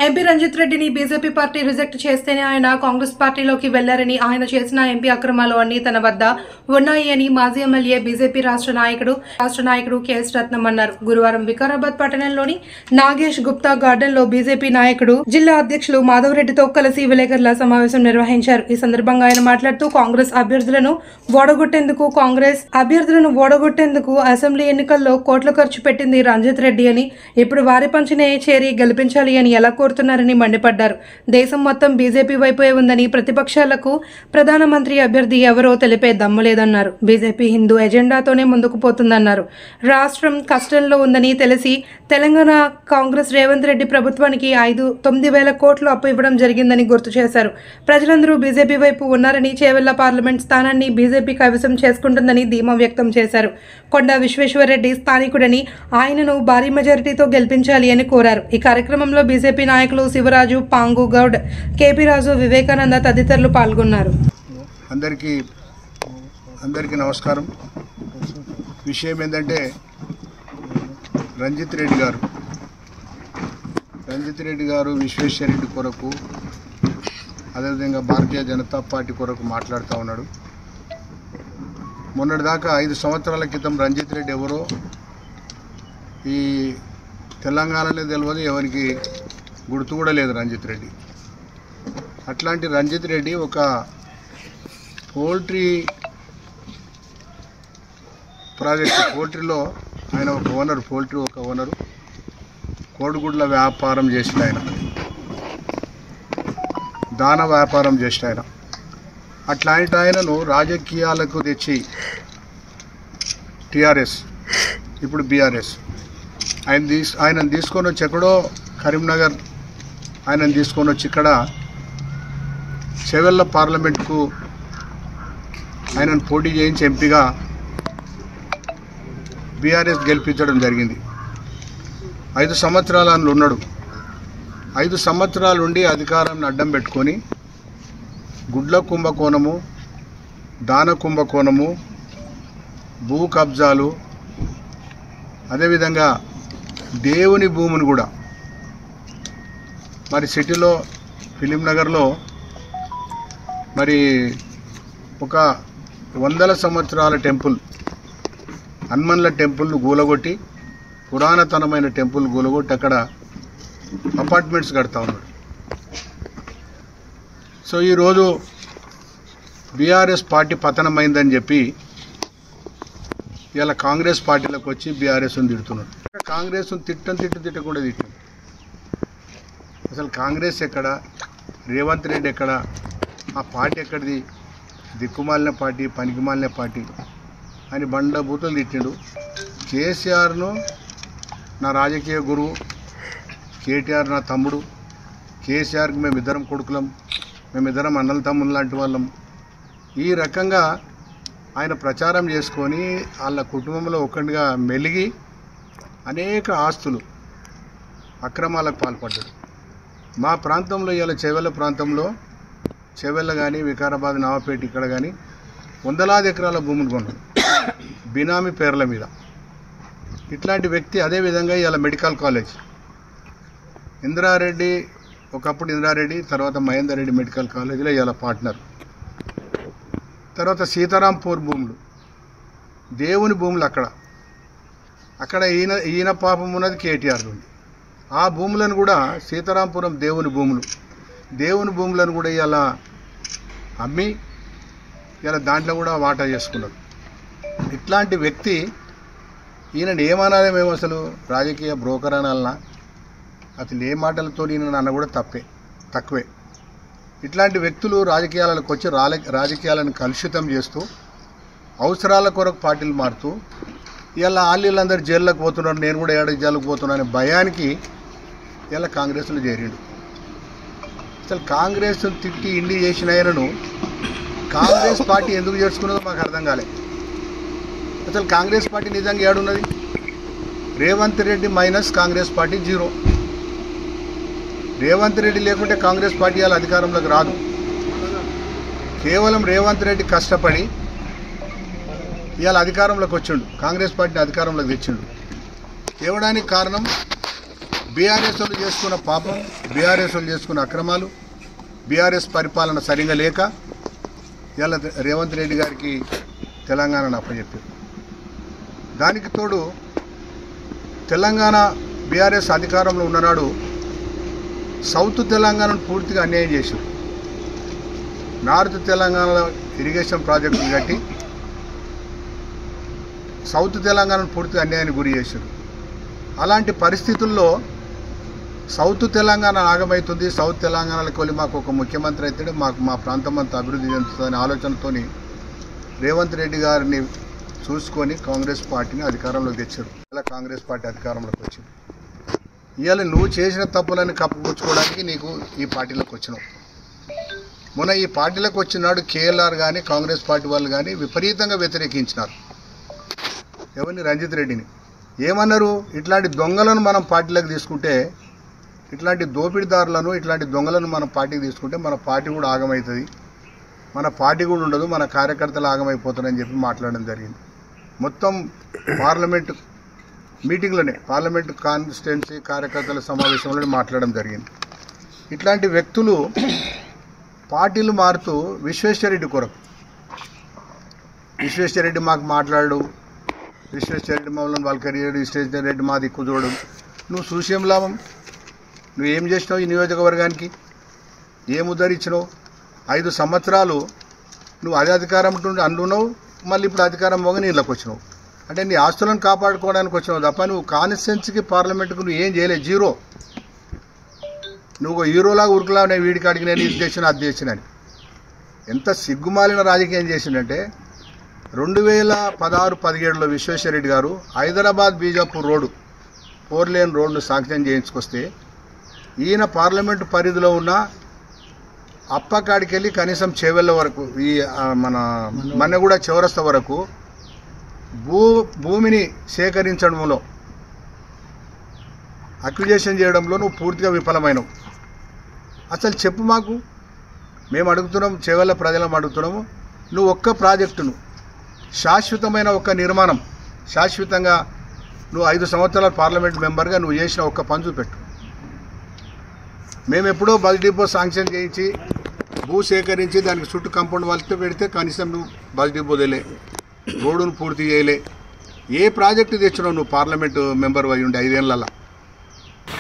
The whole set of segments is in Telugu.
ఎంపీ రంజిత్ రెడ్డిని బీజేపీ పార్టీ రిజెక్ట్ చేస్తేనే ఆయన కాంగ్రెస్ పార్టీలోకి వెళ్లారని, ఆయన చేసిన ఎంపీ అక్రమాలు అన్ని తన వద్ద ఉన్నాయి అని మాజీ ఎమ్మెల్యే బీజేపీ రాష్ట్ర నాయకుడు కేఎస్ రత్నం అన్నారు. గురువారం వికారాబాద్ పట్టణంలోని నాగేష్ గుప్తా గార్డెన్ లో బీజేపీ నాయకుడు జిల్లా అధ్యక్షులు మాధవరెడ్డితో కలిసి విలేకరుల సమావేశం నిర్వహించారు. ఈ సందర్భంగా ఆయన మాట్లాడుతూ కాంగ్రెస్ అభ్యర్థులను ఓడగొట్టేందుకు అసెంబ్లీ ఎన్నికల్లో కోట్లు ఖర్చు పెట్టింది రంజిత్ రెడ్డి అని, ఇప్పుడు వారి పంచినే చేరి గెలిపించాలి అని ఎలా కోరుతున్నారని మండిపడ్డారు. దేశం మొత్తం బీజేపీ వైపే ఉందని, ప్రతిపక్షాలకు ప్రధానమంత్రి అభ్యర్థి ఎవరో తెలిపే దమ్ము లేదన్నారు. బీజేపీ హిందూ ఎజెండాతోనే ముందుకు పోతుందన్నారు. రాష్ట్రం కష్టంలో ఉందని తెలిసి తెలంగాణ కాంగ్రెస్ రేవంత్ రెడ్డి ప్రభుత్వానికి 9,000 కోట్లు అప్పు ఇవ్వడం జరిగిందని గుర్తు చేశారు. ప్రజలందరూ బీజేపీ వైపు ఉన్నారని, చేవెళ్ల పార్లమెంట్ స్థానాన్ని బీజేపీ కైవసం చేసుకుంటుందని ధీమా వ్యక్తం చేశారు. కొండా విశ్వేశ్వరరెడ్డి స్థానికుడని, ఆయనను భారీ మెజారిటీతో గెలిపించాలి అని కోరారు. ఈ కార్యక్రమంలో బీజేపీ నాయకులు శివరాజు, పాంగు గౌడ్, కేపీ రాజు, వివేకానంద తదితరులు పాల్గొన్నారు. అందరికీ నమస్కారం. విషయం ఏంటంటే రంజిత్ రెడ్డి గారు విశ్వేశ్వరరెడ్డి కొరకు, అదేవిధంగా భారతీయ జనతా పార్టీ కొరకు మాట్లాడుతూ ఉన్నాడు. మొన్నటిదాకా 5 సంవత్సరాల క్రితం రంజిత్ రెడ్డి ఎవరో ఈ తెలంగాణలో తెలియదు, ఎవరికి గుర్తు కూడా లేదు రంజిత్ రెడ్డి. అట్లాంటి రంజిత్ రెడ్డి ఒక పోల్ట్రీలో ఆయన ఒక ఓనరు, కోడిగుడ్ల వ్యాపారం చేసిన ఆయన, దాన వ్యాపారం చేసిన ఆయన. అట్లాంటి ఆయనను రాజకీయాలకు తెచ్చి టీఆర్ఎస్, ఇప్పుడు బీఆర్ఎస్, ఆయనను తీసుకొని వచ్చి ఎక్కడో కరీంనగర్ ఆయనను తీసుకొని వచ్చి ఇక్కడ చేవెళ్ల పార్లమెంట్కు ఆయనను పోటీ చేయించి ఎంపీగా బీఆర్ఎస్ గెలిపించడం జరిగింది. 5 సంవత్సరాలు అందులో ఉన్నాడు. 5 సంవత్సరాలు ఉండి అధికారాన్ని అడ్డం పెట్టుకొని గుడ్ల కుంభకోణము, దాన కుంభకోణము, భూ కబ్జాలు, అదేవిధంగా దేవుని భూమిని కూడా మరి సిటీలో ఫిలిం నగర్లో మరి ఒక 100 సంవత్సరాల టెంపుల్, హనుమన్ల టెంపుల్ను గూలగొట్టి, పురాణతనమైన టెంపుల్ గూలగొట్టి అక్కడ అపార్ట్మెంట్స్ కడతా ఉన్నాడు. సో ఈరోజు బీఆర్ఎస్ పార్టీ పతనమైందని చెప్పి ఇలా కాంగ్రెస్ పార్టీలకు వచ్చి బీఆర్ఎస్ను తిడుతున్నాడు. కాంగ్రెస్ను తిట్టకుండా తిట్టాడు. అసలు కాంగ్రెస్ ఎక్కడ, రేవంత్ రెడ్డి ఎక్కడ, ఆ పార్టీ ఎక్కడిది, దిక్కుమాలిన పార్టీ, పనికిమాలిన పార్టీ అని బండబూతులు తిట్టిండు. కేసీఆర్ను నా రాజకీయ గురువు, కేటీఆర్ నా తమ్ముడు, కేసీఆర్కి మేమిద్దరం కొడుకులం, మేమిద్దరం అన్నల తమ్ముళ్ళు లాంటి వాళ్ళం. ఈ రకంగా ఆయన ప్రచారం చేసుకొని వాళ్ళ కుటుంబంలో ఒకటిగా మెలిగి అనేక ఆస్తులు అక్రమాలకు పాల్పడ్డాడు. మా ప్రాంతంలో ఇవాళ చేవెళ్ళ ప్రాంతంలో, చేవెళ్ళ కానీ వికారాబాద్, నవాపేట ఇక్కడ కానీ వందలాది ఎకరాల భూములు కొన్నాడు బినామీ పేర్ల మీద. ఇట్లాంటి వ్యక్తి అదేవిధంగా ఇవాళ మెడికల్ కాలేజ్ ఇందిరారెడ్డి, ఒకప్పుడు ఇందిరారెడ్డి, తర్వాత మహేందర్ రెడ్డి మెడికల్ కాలేజీలో ఇవాళ పార్ట్నర్. తర్వాత సీతారాంపూర్ భూములు, దేవుని భూములు, అక్కడ ఈయన పాపం ఉన్నది కేటీఆర్ ఉంది. ఆ భూములను కూడా సీతారాంపురం దేవుని భూములను కూడా ఇలా అమ్మి ఇలా దాంట్లో కూడా వాటా చేసుకున్నారు. ఇట్లాంటి వ్యక్తి ఈయనని ఏమనాలి మేము, అసలు రాజకీయ బ్రోకర్ అనాలన్నా, అసలు ఏ మాటలతో ఈయన అన్న కూడా తక్కువే. ఇట్లాంటి వ్యక్తులు రాజకీయాలకు వచ్చి రాజకీయాలను కలుషితం చేస్తూ అవసరాల కొరకు పార్టీలు మారుతూ ఇలా వీళ్ళందరూ జైల్లోకి పోతున్నారు, నేను కూడా ఏడాది జైలుకు పోతున్నాను అనే భయానికి ఇలా కాంగ్రెస్లో చేరిండు. అసలు కాంగ్రెస్ తిట్టి ఇండి చేసిన ఆయనను కాంగ్రెస్ పార్టీ ఎందుకు చేర్చుకున్నదో మాకు అర్థం కాలే. అసలు కాంగ్రెస్ పార్టీ నిజంగా ఏడున్నది? Revanth Reddy minus Congress party 0. రేవంత్ రెడ్డి లేకుంటే కాంగ్రెస్ పార్టీ ఇవాళ అధికారంలోకి రాదు. కేవలం రేవంత్ రెడ్డి కష్టపడి ఇవాళ అధికారంలోకి వచ్చిండు, కాంగ్రెస్ పార్టీని అధికారంలోకి తెచ్చిండు. తేవడానికి కారణం బీఆర్ఎస్ వాళ్ళు చేసుకున్న పాపం, బీఆర్ఎస్ వాళ్ళు చేసుకున్న అక్రమాలు, బీఆర్ఎస్ పరిపాలన సరిగా లేక ఇలా రేవంత్ రెడ్డి గారికి తెలంగాణను అప్పచెప్పారు. దానికి తోడు తెలంగాణ బీఆర్ఎస్ అధికారంలో ఉన్ననాడు సౌత్ తెలంగాణను పూర్తిగా అన్యాయం చేశారు. నార్త్ తెలంగాణలో ఇరిగేషన్ ప్రాజెక్టులు కట్టి సౌత్ తెలంగాణను పూర్తిగా అన్యాయానికి గురి చేశారు. అలాంటి పరిస్థితుల్లో సౌత్ తెలంగాణ ఆగమవుతుంది, సౌత్ తెలంగాణలోకి వెళ్ళి మాకు ఒక ముఖ్యమంత్రి అయితే మా ప్రాంతం అంతా అభివృద్ధి చెందుతుందనే ఆలోచనతో రేవంత్ రెడ్డి గారిని చూసుకొని కాంగ్రెస్ పార్టీని అధికారంలోకి తెచ్చారు. ఇలా కాంగ్రెస్ పార్టీ అధికారంలోకి వచ్చింది. ఇవాళ నువ్వు చేసిన తప్పులని కప్పుపుచ్చుకోవడానికి నీకు ఈ పార్టీలోకి వచ్చినావు. మొన్న ఈ పార్టీలోకి వచ్చినాడు కేఎల్ఆర్ కానీ కాంగ్రెస్ పార్టీ వాళ్ళు కానీ విపరీతంగా వ్యతిరేకించినారు. ఎవరిని? రంజిత్ రెడ్డిని. ఏమన్నారు? ఇట్లాంటి దొంగలను మనం పార్టీలోకి తీసుకుంటే, ఇట్లాంటి దోపిడీదారులను, ఇట్లాంటి దొంగలను మనం పార్టీకి తీసుకుంటే మన పార్టీ కూడా ఆగమవుతుంది, మన పార్టీ కూడా ఉండదు, మన కార్యకర్తలు ఆగమైపోతారని చెప్పి మాట్లాడడం జరిగింది. మొత్తం పార్లమెంట్ మీటింగ్లోనే, పార్లమెంట్ కాన్స్టిట్యున్సీ కార్యకర్తల సమావేశంలోనే మాట్లాడడం జరిగింది. ఇట్లాంటి వ్యక్తులు పార్టీలు మారుతూ విశ్వేశ్వరరెడ్డి కొరకు, విశ్వేశ్వరరెడ్డి మాకు మాట్లాడు, విశ్వేశ్వరరెడ్డి మమ్మల్ని వాళ్ళకరియాడు, విశ్వేశ్వరరెడ్డి మా దిక్కు చూడడం. నువ్వు చూసేం లాభం? నువ్వు ఏం చేసినావు? ఈ నియోజకవర్గానికి ఏం ఉద్ధరించినావు? 5 సంవత్సరాలు నువ్వు అదే అధికారం అంటున్నావు, మళ్ళీ ఇప్పుడు అధికారం పోగా నీళ్ళకి వచ్చినావు. అంటే నీ ఆస్తులను కాపాడుకోవడానికి వచ్చినావు తప్ప నువ్వు కాన్స్టిట్యున్సీకి పార్లమెంట్కు నువ్వు ఏం చేయలేదు. జీరో. నువ్వు హీరోలాగా ఉరుకులా నేను వీడికి అడిగి నేను ఇది చేసిన అది చేసినని. ఎంత సిగ్గుమాలిన రాజకీయం చేసిందంటే 2016-17లో విశ్వేశ్వరరెడ్డి గారు హైదరాబాద్ బీజాపూర్ రోడ్డు 4 లేన్ రోడ్ను శాంక్షన్ చేయించుకొస్తే ఈయన పార్లమెంటు పరిధిలో ఉన్న అప్పకాడికి వెళ్ళి కనీసం చేవెళ్ళ వరకు, ఈ మన మన్నెగూడ చౌరస్తా వరకు భూమిని సేకరించడంలో, అక్విజేషన్ చేయడంలో నువ్వు పూర్తిగా విఫలమైనవు. అసలు చెప్పు మాకు. మేము అడుగుతున్నాం, చేవెళ్ళ ప్రజలను అడుగుతున్నాము, నువ్వు ఒక్క ప్రాజెక్టును శాశ్వతమైన ఒక్క నిర్మాణం, శాశ్వతంగా నువ్వు 5 సంవత్సరాల పార్లమెంట్ మెంబర్గా నువ్వు చేసిన ఒక్క పని చూపెట్టు. మేము ఎప్పుడో బస్ డిపో శాంక్షన్ చేయించి భూ సేకరించి దానికి చుట్టూ కాంపౌండ్ వాళ్ళతో పెడితే కనీసం నువ్వు బస్ డిపో తెలే, రోడ్డును పూర్తి చేయలే. ఏ ప్రాజెక్టు తెచ్చినావు నువ్వు పార్లమెంటు మెంబర్ అయి ఉండి 5 ఏళ్ళ?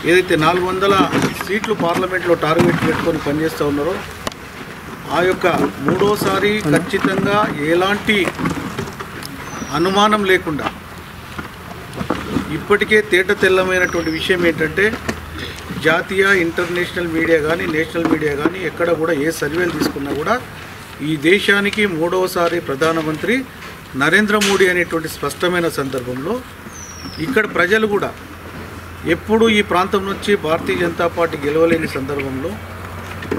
ఏదైతే 400 సీట్లు పార్లమెంట్లో టార్గెట్ పెట్టుకొని పనిచేస్తూ ఉన్నారో ఆ యొక్క 3వసారి ఖచ్చితంగా ఎలాంటి అనుమానం లేకుండా ఇప్పటికే తేట తెల్లమైనటువంటి విషయం ఏంటంటే జాతీయ ఇంటర్నేషనల్ మీడియా కానీ నేషనల్ మీడియా కానీ ఎక్కడ కూడా ఏ సర్వేలు తీసుకున్నా కూడా ఈ దేశానికి 3వసారి ప్రధానమంత్రి నరేంద్ర మోడీ అనేటువంటి స్పష్టమైన సందర్భంలో ఇక్కడ ప్రజలు కూడా ఎప్పుడు ఈ ప్రాంతం నుంచి భారతీయ జనతా పార్టీ గెలవలేని సందర్భంలో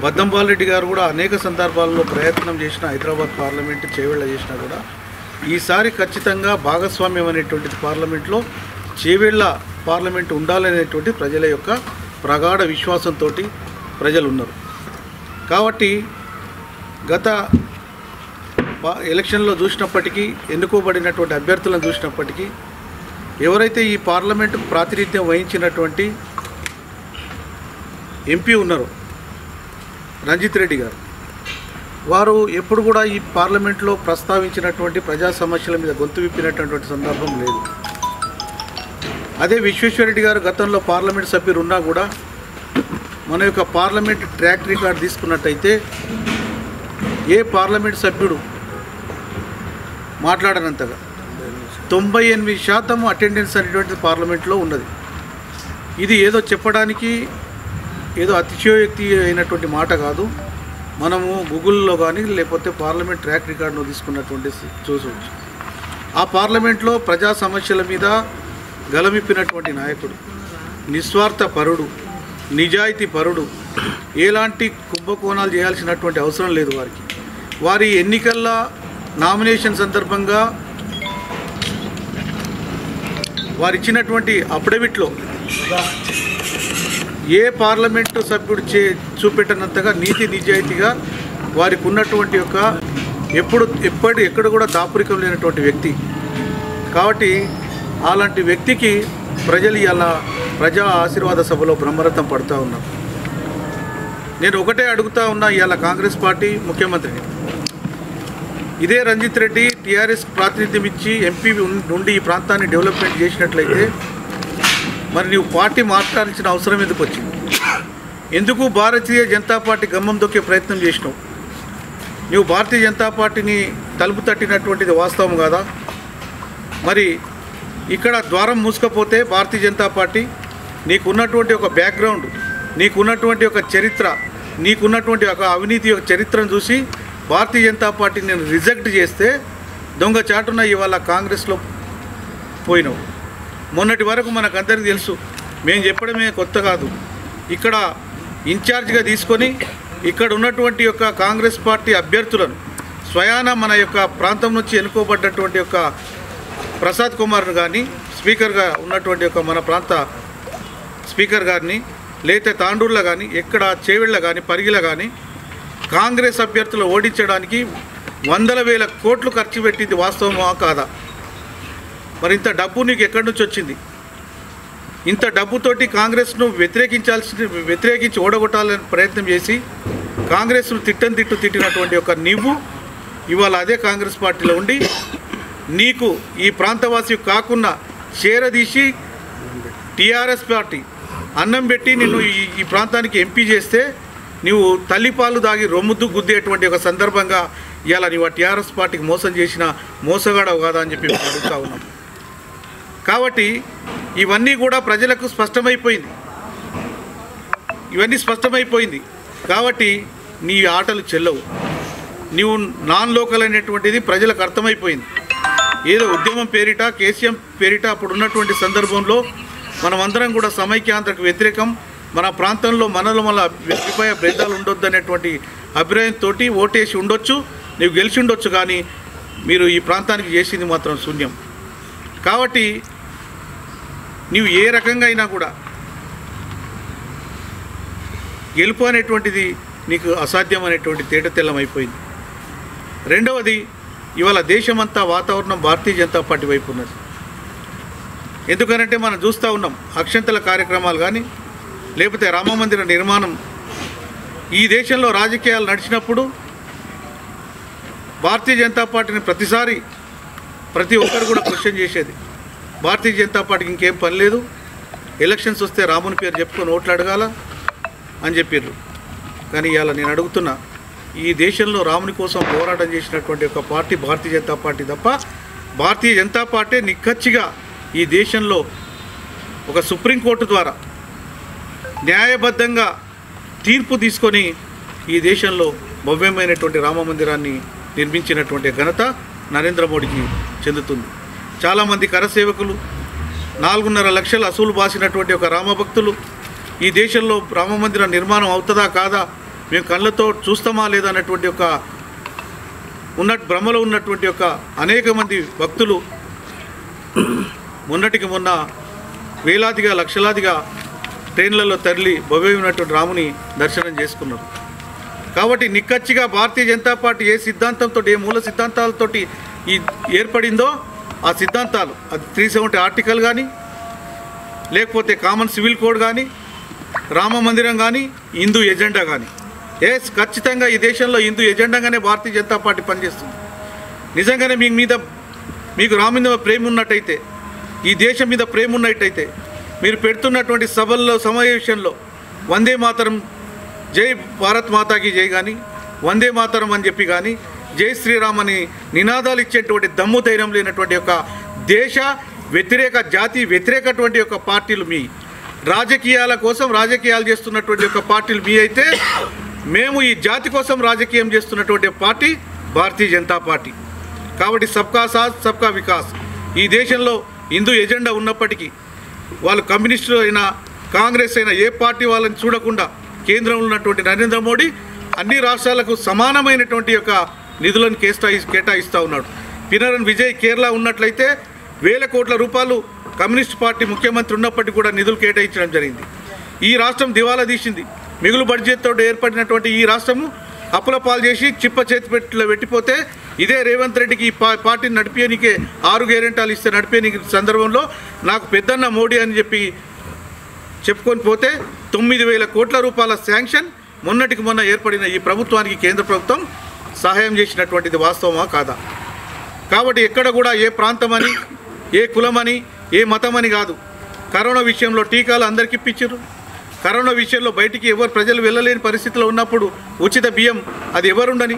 బద్దంబాలరెడ్డి గారు కూడా అనేక సందర్భాల్లో ప్రయత్నం చేసిన, హైదరాబాద్ పార్లమెంటు చేవెళ్ళ చేసినా కూడా ఈసారి ఖచ్చితంగా భాగస్వామ్యం అనేటువంటిది పార్లమెంట్లో చేవెళ్ళ పార్లమెంటు ఉండాలనేటువంటి ప్రజల యొక్క ప్రగాఢ విశ్వాసంతో ప్రజలు ఉన్నారు. కాబట్టి గత ఎలక్షన్లో చూసినప్పటికీ, ఎన్నుకోబడినటువంటి అభ్యర్థులను చూసినప్పటికీ ఎవరైతే ఈ పార్లమెంటుకు ప్రాతినిధ్యం వహించినటువంటి ఎంపీ ఉన్నారో రంజిత్ రెడ్డి గారు, వారు ఎప్పుడు కూడా ఈ పార్లమెంట్లో ప్రస్తావించినటువంటి ప్రజా సమస్యల మీద గొంతు విప్పినటువంటి సందర్భం లేదు. అదే విశ్వేశ్వరరెడ్డి గారు గతంలో పార్లమెంట్ సభ్యులు ఉన్నా కూడా మన యొక్క పార్లమెంట్ ట్రాక్ రికార్డ్ తీసుకున్నట్టయితే ఏ పార్లమెంట్ సభ్యుడు మాట్లాడనంతగా 98% అటెండెన్స్ అనేటువంటిది పార్లమెంట్లో ఉన్నది. ఇది ఏదో చెప్పడానికి ఏదో అతిశయోక్తి అయినటువంటి మాట కాదు. మనము గూగుల్లో కానీ లేకపోతే పార్లమెంట్ ట్రాక్ రికార్డును తీసుకున్నటువంటి చూసవచ్చు. ఆ పార్లమెంట్లో ప్రజా సమస్యల మీద గలమిప్పినటువంటి నాయకుడు, నిస్వార్థ పరుడు, నిజాయితీ పరుడు, ఎలాంటి కుంభకోణాలు చేయాల్సినటువంటి అవసరం లేదు వారికి. వారి ఎన్నికల్లో నామినేషన్ సందర్భంగా వారు ఇచ్చినటువంటి అఫిడవిట్లో ఏ పార్లమెంటు సభ్యుడు చూపెట్టినంతగా నీతి నిజాయితీగా వారికి ఉన్నటువంటి యొక్క ఎక్కడ కూడా దాపురికం లేనటువంటి వ్యక్తి. కాబట్టి అలాంటి వ్యక్తికి ప్రజలు ఇలా ప్రజా ఆశీర్వాద సభలో బ్రహ్మరథం పడుతూ ఉన్నారు. నేను ఒకటే అడుగుతా ఉన్నా, ఇవాళ కాంగ్రెస్ పార్టీ ముఖ్యమంత్రిని, ఇదే రంజిత్ రెడ్డి టీఆర్ఎస్ ప్రాతినిధ్యం ఇచ్చి ఎంపీ నుండి ఈ ప్రాంతాన్ని డెవలప్మెంట్ చేసినట్లయితే మరి నీవు పార్టీ మార్చాల్సిన అవసరం ఎందుకు వచ్చింది? ఎందుకు భారతీయ జనతా పార్టీ గమ్మం దొక్కే ప్రయత్నం చేసినావు? నువ్వు భారతీయ జనతా పార్టీని తలుపు తట్టినటువంటిది వాస్తవం కాదా? మరి ఇక్కడ ద్వారం మూసుకపోతే భారతీయ జనతా పార్టీ నీకున్నటువంటి ఒక బ్యాక్గ్రౌండ్, నీకున్నటువంటి ఒక చరిత్ర, నీకున్నటువంటి ఒక అవినీతి యొక్క చరిత్రను చూసి భారతీయ జనతా పార్టీని నేను రిజెక్ట్ చేస్తే దొంగచాటున ఇవాళ కాంగ్రెస్లో పోయినావు. మొన్నటి వరకు మనకందరికీ తెలుసు, మేము చెప్పడమే కొత్త కాదు. ఇక్కడ ఇన్ఛార్జ్గా తీసుకొని ఇక్కడ ఉన్నటువంటి యొక్క కాంగ్రెస్ పార్టీ అభ్యర్థులను స్వయాన మన యొక్క ప్రాంతం నుంచి ఎన్నుకోబడ్డటువంటి యొక్క ప్రసాద్ కుమార్ను కానీ, స్పీకర్గా ఉన్నటువంటి యొక్క మన ప్రాంత స్పీకర్ గారిని, లేతే తాండూరులో కానీ, ఎక్కడ చేవెళ్ళ కానీ, పరిగిల కానీ కాంగ్రెస్ అభ్యర్థులు ఓడించడానికి వందల వేల కోట్లు ఖర్చు పెట్టింది వాస్తవమా కాదా? మరి ఇంత డబ్బు నీకు ఎక్కడి నుంచి వచ్చింది? ఇంత డబ్బుతోటి కాంగ్రెస్ను వ్యతిరేకించి ఓడగొట్టాలని ప్రయత్నం చేసి కాంగ్రెస్ను తిట్టినటువంటి ఒక నీవు ఇవాళ అదే కాంగ్రెస్ పార్టీలో ఉండి నీకు ఈ ప్రాంతవాసి కాకుండా చేరదీసి టీఆర్ఎస్ పార్టీ అన్నం పెట్టి నిన్ను ఈ ప్రాంతానికి ఎంపీ చేస్తే నీవు తల్లిపాలు దాగి రొమ్ముద్దు గుద్దేటువంటి ఒక సందర్భంగా ఇవాళ నీవు టీఆర్ఎస్ పార్టీకి మోసం చేసిన మోసగాడవు కాదా అని చెప్పి అడుగుతా ఉన్నాం. కాబట్టి ఇవన్నీ కూడా ప్రజలకు స్పష్టమైపోయింది. కాబట్టి నీ ఆటలు చెల్లవు. నీవు నాన్ లోకల్ అనేటువంటిది ప్రజలకు అర్థమైపోయింది. ఏదో ఉద్యమం పేరిట, కేసీఎం పేరిట అప్పుడు ఉన్నటువంటి సందర్భంలో మనమందరం కూడా సమైక్యాంధ్రకు వ్యతిరేకం, మన ప్రాంతంలో మనలో మన అభిప్రాయ భేదాలు ఉండొద్దు అనేటువంటి అభిప్రాయంతో ఓటేసి ఉండొచ్చు, నీవు గెలిచి ఉండొచ్చు, కానీ మీరు ఈ ప్రాంతానికి చేసింది మాత్రం శూన్యం. కాబట్టి నీవు ఏ రకంగా అయినా కూడా గెలుపు అనేటువంటిది నీకు అసాధ్యం అనేటువంటి తేటతెల్లమైపోయింది. రెండవది, ఇవాళ దేశమంతా వాతావరణం భారతీయ జనతా పార్టీ వైపు ఉన్నది. ఎందుకనంటే మనం చూస్తూ ఉన్నాం, అక్షంతల కార్యక్రమాలు కానీ, లేకపోతే రామమందిర నిర్మాణం, ఈ దేశంలో రాజకీయాలు నడిచినప్పుడు భారతీయ జనతా పార్టీని ప్రతిసారి ప్రతి ఒక్కరు కూడా క్వశ్చన్ చేసేది, భారతీయ జనతా పార్టీకి ఇంకేం పని లేదు, ఎలక్షన్స్ వస్తే రాముని పేరు చెప్పుకొని ఓట్లు అడగాల అని చెప్పారు. కానీ ఇవాళ నేను అడుగుతున్నా, ఈ దేశంలో రాముని కోసం పోరాటం చేసినటువంటి ఒక పార్టీ భారతీయ జనతా పార్టీ తప్ప, భారతీయ జనతా పార్టీ నిక్కచ్చిగా ఈ దేశంలో ఒక సుప్రీంకోర్టు ద్వారా న్యాయబద్ధంగా తీర్పు తీసుకొని ఈ దేశంలో భవ్యమైనటువంటి రామ మందిరాన్ని నిర్మించినటువంటి ఘనత నరేంద్ర మోడీకి చెందుతుంది. చాలామంది కరసేవకులు, 4.5 లక్షల అసూలు బాసినటువంటి ఒక రామభక్తులు ఈ దేశంలో రామ మందిర నిర్మాణం అవుతుందా కాదా, మేము కళ్ళతో చూస్తామా లేదా అన్నటువంటి ఒక భ్రమలో ఉన్నటువంటి ఒక అనేక మంది భక్తులు మొన్నటికి మొన్న వేలాదిగా లక్షలాదిగా ట్రైన్లలో తరలి భవ్యమైనటువంటి రాముని దర్శనం చేసుకున్నారు. కాబట్టి నిక్కచ్చిగా భారతీయ జనతా పార్టీ ఏ సిద్ధాంతంతో, ఏ మూల సిద్ధాంతాలతోటి ఈ ఏర్పడిందో ఆ సిద్ధాంతాలు, అది 370 ఆర్టికల్ కానీ, లేకపోతే కామన్ సివిల్ కోడ్ కానీ, రామ మందిరం కానీ, హిందూ ఎజెండా కానీ, ఖచ్చితంగా ఈ దేశంలో హిందూ ఎజెండాగానే భారతీయ జనతా పార్టీ పనిచేస్తుంది. నిజంగానే మీకు రామ మీద ప్రేమ ఉన్నట్టయితే, ఈ దేశం మీద ప్రేమ ఉన్నట్టయితే, మీరు పెడుతున్నటువంటి సభల్లో సమావేశంలో వందే మాతరం, జై భారత్ మాతాకి జై కానీ, వందే మాతరం అని చెప్పి కానీ, జై శ్రీరామ్ అని నినాదాలు ఇచ్చేటువంటి దమ్ము ధైర్యం లేనటువంటి ఒక దేశ వ్యతిరేక, జాతి వ్యతిరేకటువంటి ఒక పార్టీలు మీ రాజకీయాల కోసం రాజకీయాలు చేస్తున్నటువంటి ఒక పార్టీలు మీ అయితే, మేము ఈ జాతి కోసం రాజకీయం చేస్తున్నటువంటి పార్టీ భారతీయ జనతా పార్టీ. కాబట్టి సబ్కా సాత్ సబ్కా వికాస్, ఈ దేశంలో హిందూ ఎజెండా ఉన్నప్పటికీ వాళ్ళు కమ్యూనిస్టులు అయినా, కాంగ్రెస్ అయినా, ఏ పార్టీ వాళ్ళని చూడకుండా కేంద్రంలో ఉన్నటువంటి నరేంద్ర మోడీ అన్ని రాష్ట్రాలకు సమానమైనటువంటి యొక్క నిధులను కేటాయిస్తూ ఉన్నాడు. పినరన్ విజయ్ కేరళ ఉన్నట్లయితే వేల కోట్ల రూపాయలు కమ్యూనిస్ట్ పార్టీ ముఖ్యమంత్రి ఉన్నప్పటికీ కూడా నిధులు కేటాయించడం జరిగింది. ఈ రాష్ట్రం దివాలా తీసింది. మిగులు బడ్జెట్తో ఏర్పడినటువంటి ఈ రాష్ట్రము అప్పుల పాలు చేసి చిప్ప చేతిపెట్టులో పెట్టిపోతే ఇదే రేవంత్ రెడ్డికి ఈ పార్టీని నడిపేనికే 6 గ్యారెంటీలు ఇస్తే నడిపేనికి సందర్భంలో నాకు పెద్దన్న మోడీ అని చెప్పి చెప్పుకొని పోతే 9,000 కోట్ల రూపాయల శాంక్షన్ మొన్నటికి మొన్న ఏర్పడిన ఈ ప్రభుత్వానికి కేంద్ర ప్రభుత్వం సహాయం చేసినటువంటిది వాస్తవమా కాదా? కాబట్టి ఎక్కడ కూడా ఏ ప్రాంతమని, ఏ కులమని, ఏ మతమని కాదు. కరోనా విషయంలో టీకాలు అందరికీ ఇప్పించారు. కరోనా విషయంలో బయటికి ఎవరు ప్రజలు వెళ్ళలేని పరిస్థితిలో ఉన్నప్పుడు ఉచిత బియ్యం అది ఎవరుండని,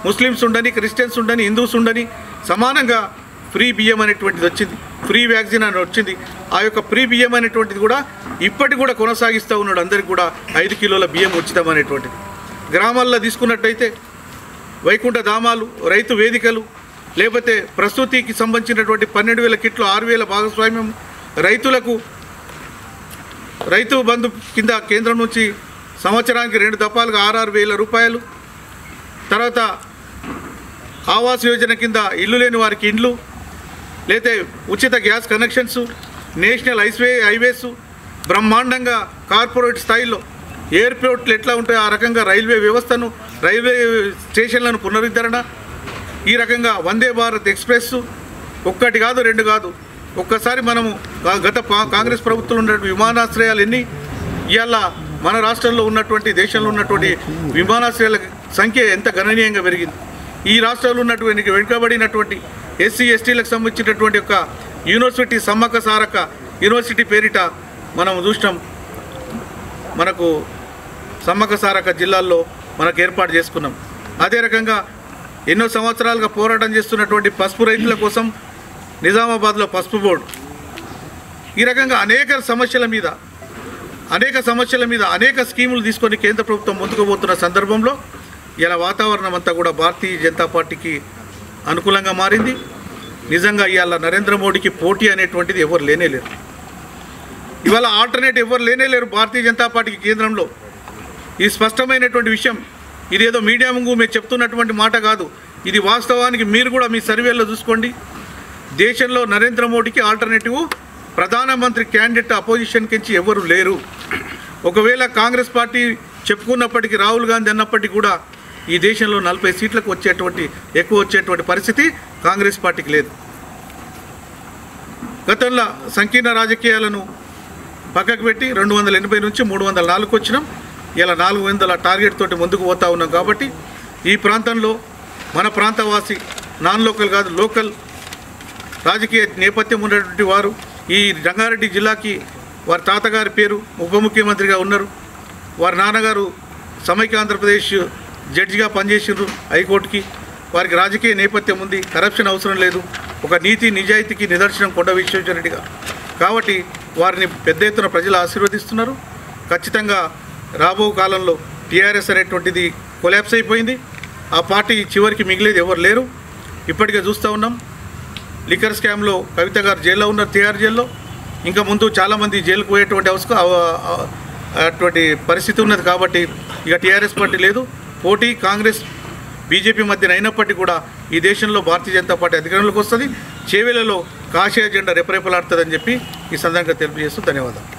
ముస్లిమ్స్ ఉండని, క్రిస్టియన్స్ ఉండని, హిందూస్ ఉండని సమానంగా ఫ్రీ బియ్యం అనేటువంటిది వచ్చింది. ఫ్రీ వ్యాక్సిన్ అని వచ్చింది. ఆ యొక్క ఫ్రీ బియ్యం అనేటువంటిది కూడా ఇప్పటికి కూడా కొనసాగిస్తూ ఉన్నాడు. అందరికి కూడా 5 కిలోల బియ్యం ఉచితం అనేటువంటిది. గ్రామాల్లో తీసుకున్నట్టయితే వైకుంఠ ధామాలు, రైతు వేదికలు, లేకపోతే ప్రసూతికి సంబంధించినటువంటి 12,000 కిట్లు, 6,000 భాగస్వామ్యం, రైతులకు రైతు బంధు కింద కేంద్రం నుంచి సంవత్సరానికి 2 దఫాలుగా 6,000 రూపాయలు. తర్వాత ఆవాస్ యోజన కింద ఇల్లు లేని వారికి ఇండ్లు, లేతే ఉచిత గ్యాస్ కనెక్షన్స్, నేషనల్ హైవేస్ బ్రహ్మాండంగా కార్పొరేట్ స్థాయిలో ఎయిర్పోర్ట్లు ఎట్లా ఉంటాయో ఆ రకంగా రైల్వే వ్యవస్థను, రైల్వే స్టేషన్లను పునరుద్ధరణ, ఈ రకంగా వందే భారత్ ఎక్స్ప్రెస్ ఒక్కటి కాదు 2 కాదు. ఒక్కసారి మనము గత కాంగ్రెస్ ప్రభుత్వంలో ఉన్నటువంటి విమానాశ్రయాలు ఎన్ని, ఇవాళ మన రాష్ట్రంలో ఉన్నటువంటి, దేశంలో ఉన్నటువంటి విమానాశ్రయాల సంఖ్య ఎంత గణనీయంగా పెరిగింది. ఈ రాష్ట్రంలో ఉన్నటువంటి వెనుకబడినటువంటి ఎస్సీ ఎస్టీలకు సంబంధించినటువంటి ఒక యూనివర్సిటీ సమ్మక్క సారక్క యూనివర్సిటీ పేరిట మనం చూసినాం. మనకు సమ్మక్క సారక్క జిల్లాల్లో మనకు ఏర్పాటు చేసుకున్నాం. అదే రకంగా ఎన్నో సంవత్సరాలుగా పోరాటం చేస్తున్నటువంటి పసుపు రైతుల కోసం నిజామాబాద్లో పసుపు బోర్డు, ఈ రకంగా అనేక సమస్యల మీద అనేక స్కీములు తీసుకొని కేంద్ర ప్రభుత్వం ముందుకు పోతున్న సందర్భంలో ఇలా వాతావరణం అంతా కూడా భారతీయ జనతా పార్టీకి అనుకూలంగా మారింది. నిజంగా ఇవాళ నరేంద్ర మోడీకి పోటీ అనేటువంటిది ఎవరు లేనేలేరు. ఇవాళ ఆల్టర్నేట్ ఎవరు లేనేలేరు భారతీయ జనతా పార్టీకి కేంద్రంలో. ఇది స్పష్టమైనటువంటి విషయం. ఇదేదో మీడియా ముందు మీరు చెప్తున్నటువంటి మాట కాదు. ఇది వాస్తవానికి మీరు కూడా మీ సర్వేలో చూసుకోండి. దేశంలో నరేంద్ర మోడీకి ఆల్టర్నేటివ్ ప్రధానమంత్రి క్యాండిడేట్ అపోజిషన్ కించి ఎవరు లేరు. ఒకవేళ కాంగ్రెస్ పార్టీ చెప్పుకున్నప్పటికీ, రాహుల్ గాంధీ అన్నప్పటికీ కూడా ఈ దేశంలో 40 సీట్లకు ఎక్కువ వచ్చేటువంటి పరిస్థితి కాంగ్రెస్ పార్టీకి లేదు. గతంలో సంకీర్ణ రాజకీయాలను పక్కకు పెట్టి 280 నుంచి 304కు వచ్చినాం. ఇలా 400 టార్గెట్ తోటి ముందుకు పోతా ఉన్నాం. కాబట్టి ఈ ప్రాంతంలో మన ప్రాంతవాసి, నాన్ లోకల్ కాదు లోకల్ రాజకీయ నేపథ్యం ఉన్నటువంటి వారు, ఈ రంగారెడ్డి జిల్లాకి వారి తాతగారి పేరు ఉప ముఖ్యమంత్రిగా ఉన్నారు. వారి నాన్నగారు సమైక్య ఆంధ్రప్రదేశ్ జడ్జిగా పనిచేసారు హైకోర్టుకి. వారికి రాజకీయ నేపథ్యం ఉంది, కరప్షన్ అవసరం లేదు, ఒక నీతి నిజాయితీకి నిదర్శనం కొండ విశ్వేశ్వరరెడ్డి గారు. కాబట్టి వారిని పెద్ద ఎత్తున ప్రజలు ఆశీర్వదిస్తున్నారు. ఖచ్చితంగా రాబో కాలంలో టీఆర్ఎస్ అనేటువంటిది కొలాప్స్ అయిపోయింది. ఆ పార్టీ చివరికి మిగిలేది ఎవరు లేరు. ఇప్పటికే చూస్తూ ఉన్నాం. లిక్కర్ స్కామ్లో కవిత గారు జైల్లో ఉన్నారు, తిహార్ జైల్లో. ఇంకా ముందు చాలామంది జైలుకు పోయేటువంటి అటువంటి పరిస్థితి ఉన్నది. కాబట్టి ఇక టీఆర్ఎస్ పార్టీ లేదు. పోటీ కాంగ్రెస్ బీజేపీ మధ్యన అయినప్పటికీ కూడా ఈ దేశంలో భారతీయ జనతా పార్టీ అధికారంలోకి వస్తుంది. చేవేళ్లలో కాషాయ జెండా రెపరెపలాడుతుందని చెప్పి ఈ సందర్భంగా తెలియజేస్తూ ధన్యవాదాలు.